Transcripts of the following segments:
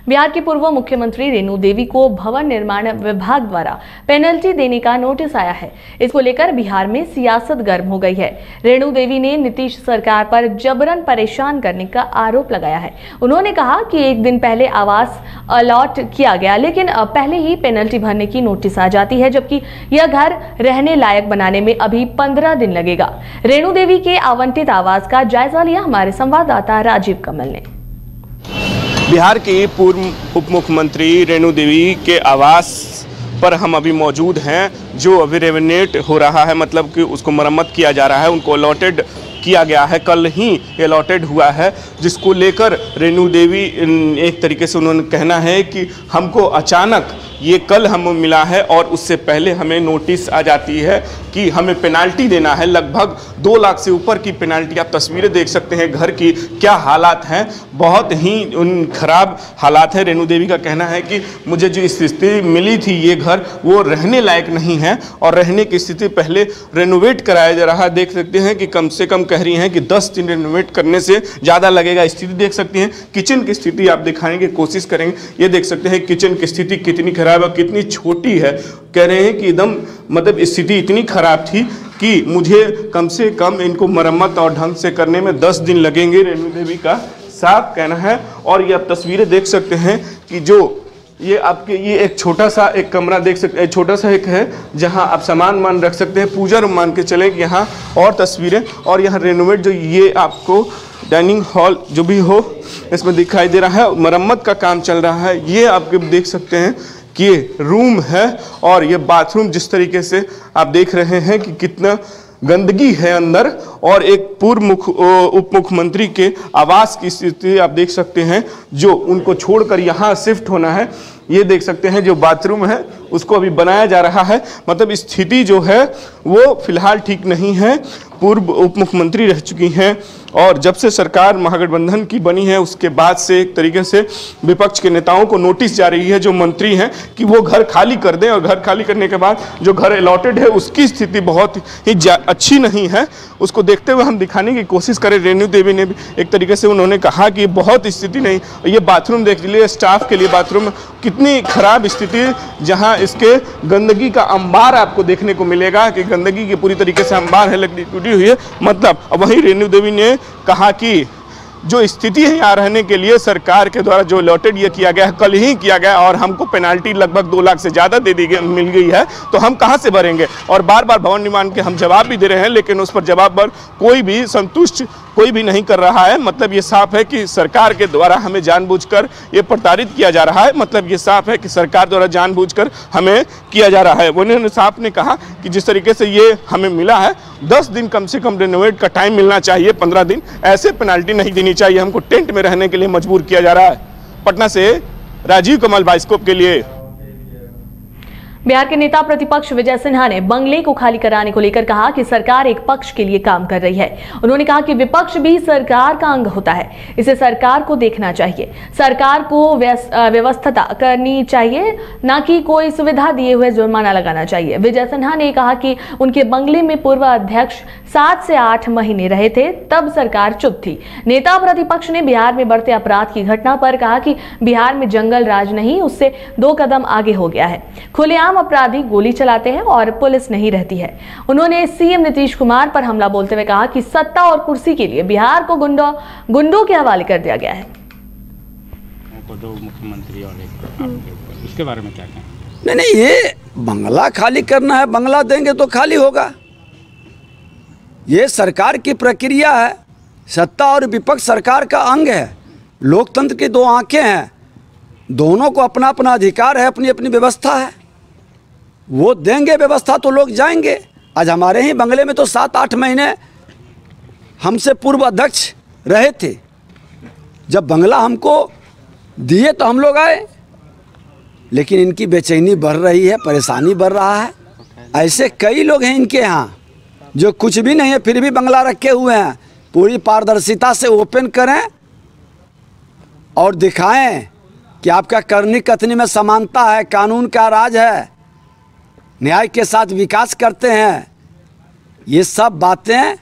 बिहार की पूर्व मुख्यमंत्री रेणु देवी को भवन निर्माण विभाग द्वारा पेनल्टी देने का नोटिस आया है। इसको लेकर बिहार में सियासत गर्म हो गई है। रेणु देवी ने नीतीश सरकार पर जबरन परेशान करने का आरोप लगाया है। उन्होंने कहा कि एक दिन पहले आवास अलॉट किया गया, लेकिन पहले ही पेनल्टी भरने की नोटिस आ जाती है, जबकि यह घर रहने लायक बनाने में अभी 15 दिन लगेगा। रेणु देवी के आवंटित आवास का जायजा लिया हमारे संवाददाता राजीव कमल ने। बिहार की पूर्व उप मुख्यमंत्री रेणु देवी के आवास पर हम अभी मौजूद हैं, जो अभी रेनोवेट हो रहा है, मतलब कि उसको मरम्मत किया जा रहा है। उनको अलॉटेड किया गया है, कल ही अलॉटेड हुआ है, जिसको लेकर रेणु देवी एक तरीके से उन्होंने कहना है कि हमको अचानक ये कल हमें मिला है और उससे पहले हमें नोटिस आ जाती है कि हमें पेनाल्टी देना है। लगभग 2 लाख से ऊपर की पेनाल्टी। आप तस्वीरें देख सकते हैं घर की क्या हालात हैं, बहुत ही खराब हालात है। रेणु देवी का कहना है कि मुझे जो स्थिति मिली थी ये घर वो रहने लायक नहीं है और रहने की स्थिति पहले रेनोवेट कराया जा रहा है। देख सकते हैं कि कम से कम कह रही हैं कि 10 दिन रेनोवेट करने से ज़्यादा लगेगा। स्थिति देख सकते हैं, किचन की स्थिति आप दिखाने की कोशिश करेंगे। ये देख सकते हैं किचन की स्थिति कितनी खराब है, कितनी छोटी है। कह रहे हैं कि एकदम मतलब स्थिति इतनी खराब थी कि मुझे कम से कम इनको मरम्मत और ढंग से करने में 10 दिन लगेंगे। रेणु देवी का साफ कहना है। और ये आप तस्वीरें देख सकते हैं कि जो ये आपके ये एक छोटा सा एक कमरा देख सकते हैं, छोटा सा एक है जहां आप सामान रख सकते हैं, पूजा रूम मान के चलें। यहाँ और तस्वीरें और यहाँ रेनोवेट जो ये आपको डाइनिंग हॉल जो भी हो इसमें दिखाई दे रहा है, मरम्मत का काम चल रहा है। ये आप देख सकते हैं कि ये रूम है और ये बाथरूम जिस तरीके से आप देख रहे हैं कि कितना गंदगी है अंदर। और एक पूर्व उप मुख्यमंत्री के आवास की स्थिति आप देख सकते हैं, जो उनको छोड़कर यहाँ शिफ्ट होना है। ये देख सकते हैं जो बाथरूम है उसको अभी बनाया जा रहा है। मतलब स्थिति जो है वो फिलहाल ठीक नहीं है। पूर्व उप मुख्यमंत्री रह चुकी हैं और जब से सरकार महागठबंधन की बनी है उसके बाद से एक तरीके से विपक्ष के नेताओं को नोटिस जा रही है, जो मंत्री हैं, कि वो घर खाली कर दें। और घर खाली करने के बाद जो घर अलॉटेड है उसकी स्थिति बहुत ही अच्छी नहीं है। उसको देखते हुए हम दिखाने की कोशिश करें। रेणु देवी ने भी एक तरीके से उन्होंने कहा कि बहुत स्थिति नहीं। ये बाथरूम देख लीजिए, स्टाफ के लिए बाथरूम कितनी खराब स्थिति, जहाँ इसके गंदगी का अंबार आपको देखने को मिलेगा कि गंदगी के पूरी तरीके से अंबार है, लकड़ी टूटी हुई है। मतलब वहीं रेणु देवी ने कहा कि जो स्थिति है यहाँ रहने के लिए सरकार के द्वारा जो अलॉटेड ये किया गया है, कल ही किया गया और हमको पेनाल्टी लगभग 2 लाख से ज़्यादा मिल गई है, तो हम कहाँ से भरेंगे। और बार बार भवन निर्माण के हम जवाब भी दे रहे हैं, लेकिन उस पर जवाब पर कोई भी संतुष्ट कोई भी नहीं कर रहा है। मतलब ये साफ है कि सरकार के द्वारा हमें जानबूझकर ये प्रताड़ित किया जा रहा है। मतलब ये साफ है कि सरकार द्वारा जानबूझकर हमें किया जा रहा है। उन्होंने साफ ने कहा कि जिस तरीके से ये हमें मिला है, 10 दिन कम से कम रेनोवेट का टाइम मिलना चाहिए, 15 दिन। ऐसे पेनाल्टी नहीं देनी चाहिए। हमको टेंट में रहने के लिए मजबूर किया जा रहा है। पटना से राजीव कमल, बाइस्कोप के लिए। बिहार के नेता प्रतिपक्ष विजय सिन्हा ने बंगले को खाली कराने को लेकर कहा कि सरकार एक पक्ष के लिए काम कर रही है। उन्होंने कहा कि विपक्ष भी सरकार का अंग होता है, इसे सरकार को देखना चाहिए। सरकार को व्यवस्था करनी चाहिए, ना कि कोई सुविधा दिए हुए जुर्माना लगाना चाहिए। विजय सिन्हा ने कहा कि उनके बंगले में पूर्व अध्यक्ष 7 से 8 महीने रहे थे, तब सरकार चुप थी। नेता प्रतिपक्ष ने बिहार में बढ़ते अपराध की घटना पर कहा कि बिहार में जंगल राज नहीं, उससे 2 कदम आगे हो गया है। खुलेआम अपराधी गोली चलाते हैं और पुलिस नहीं रहती है। उन्होंने सीएम नीतीश कुमार पर हमला बोलते हुए कहा कि सत्ता और कुर्सी के लिए बिहार को गुंडों के हवाले कर दिया गया है। मुख्यमंत्री और उसके बारे में क्या कहें? नहीं, ये बंगला खाली करना है, बंगला देंगे तो खाली होगा। ये सरकार की प्रक्रिया है। सत्ता और विपक्ष सरकार का अंग है। लोकतंत्र की 2 आंखें हैं, दोनों को अपना अपना अधिकार है, अपनी अपनी व्यवस्था है। वो देंगे व्यवस्था तो लोग जाएंगे। आज हमारे ही बंगले में तो 7-8 महीने हमसे पूर्व अध्यक्ष रहे थे। जब बंगला हमको दिए तो हम लोग आए, लेकिन इनकी बेचैनी बढ़ रही है, परेशानी बढ़ रहा है। ऐसे कई लोग हैं इनके यहाँ जो कुछ भी नहीं है फिर भी बंगला रखे हुए हैं। पूरी पारदर्शिता से ओपन करें और दिखाएं कि आपका करनी कथनी में समानता है, कानून का राज है, न्याय के साथ विकास करते हैं। ये सब बातें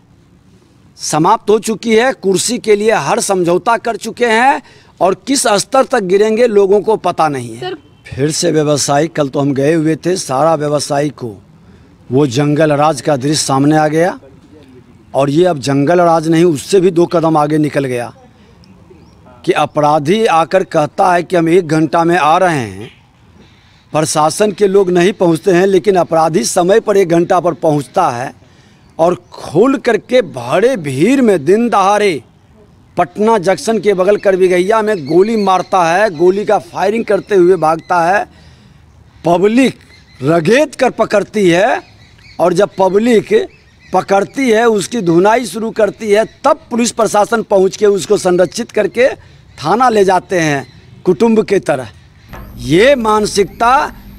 समाप्त हो चुकी है। कुर्सी के लिए हर समझौता कर चुके हैं और किस स्तर तक गिरेंगे लोगों को पता नहीं है। फिर से व्यवसायी, कल तो हम गए हुए थे, सारा व्यवसायी को वो जंगल राज का दृश्य सामने आ गया। और ये अब जंगल राज नहीं, उससे भी 2 कदम आगे निकल गया कि अपराधी आकर कहता है कि हम 1 घंटा में आ रहे हैं, प्रशासन के लोग नहीं पहुंचते हैं, लेकिन अपराधी समय पर 1 घंटा पर पहुंचता है और खोल करके बड़े भीड़ में दिन दहाड़े पटना जंक्शन के बगल करबिगहिया में गोली मारता है, गोली का फायरिंग करते हुए भागता है। पब्लिक रगेद कर पकड़ती है और जब पब्लिक पकड़ती है, उसकी धुनाई शुरू करती है, तब पुलिस प्रशासन पहुंच के उसको संरक्षित करके थाना ले जाते हैं कुटुंब के तरह। ये मानसिकता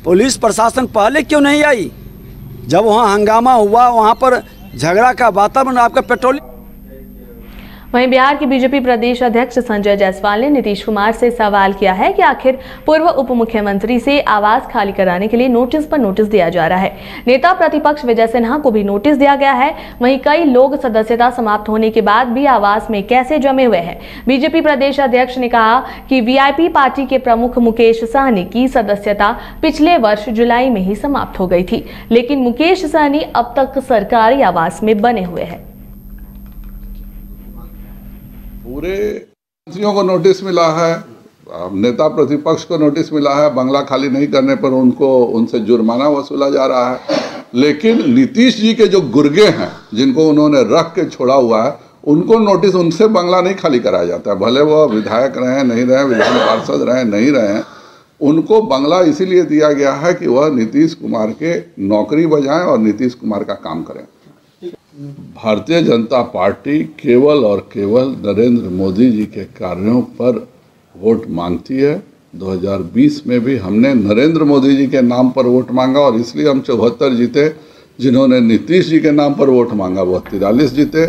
पुलिस प्रशासन पहले क्यों नहीं आई? जब वहाँ हंगामा हुआ, वहाँ पर झगड़ा का वातावरण, आपका पेट्रोलिंग। वहीं बिहार के बीजेपी प्रदेश अध्यक्ष संजय जायसवाल ने नीतीश कुमार से सवाल किया है कि आखिर पूर्व उप मुख्यमंत्री से आवास खाली कराने के लिए नोटिस पर नोटिस दिया जा रहा है। नेता प्रतिपक्ष विजय सिन्हा को भी नोटिस दिया गया है। वहीं कई लोग सदस्यता समाप्त होने के बाद भी आवास में कैसे जमे हुए हैं। बीजेपी प्रदेश अध्यक्ष ने कहा कि वीआईपी पार्टी के प्रमुख मुकेश सहनी की सदस्यता पिछले वर्ष जुलाई में ही समाप्त हो गई थी, लेकिन मुकेश सहनी अब तक सरकारी आवास में बने हुए हैं। पूरे मंत्रियों को नोटिस मिला है, नेता प्रतिपक्ष को नोटिस मिला है, बंगला खाली नहीं करने पर उनसे जुर्माना वसूला जा रहा है। लेकिन नीतीश जी के जो गुर्गे हैं, जिनको उन्होंने रख के छोड़ा हुआ है, उनको नोटिस, उनसे बंगला नहीं खाली कराया जाता है। भले वो विधायक रहे नहीं रहे, विधान पार्षद रहे नहीं रहे, उनको बंगला इसीलिए दिया गया है कि वह नीतीश कुमार के नौकरी बजाएं और नीतीश कुमार का काम करें। भारतीय जनता पार्टी केवल और केवल नरेंद्र मोदी जी के कार्यों पर वोट मांगती है। 2020 में भी हमने नरेंद्र मोदी जी के नाम पर वोट मांगा और इसलिए हम 74 जीते। जिन्होंने नीतीश जी के नाम पर वोट मांगा वह 43 जीते।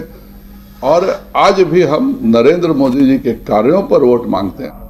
और आज भी हम नरेंद्र मोदी जी के कार्यों पर वोट मांगते हैं।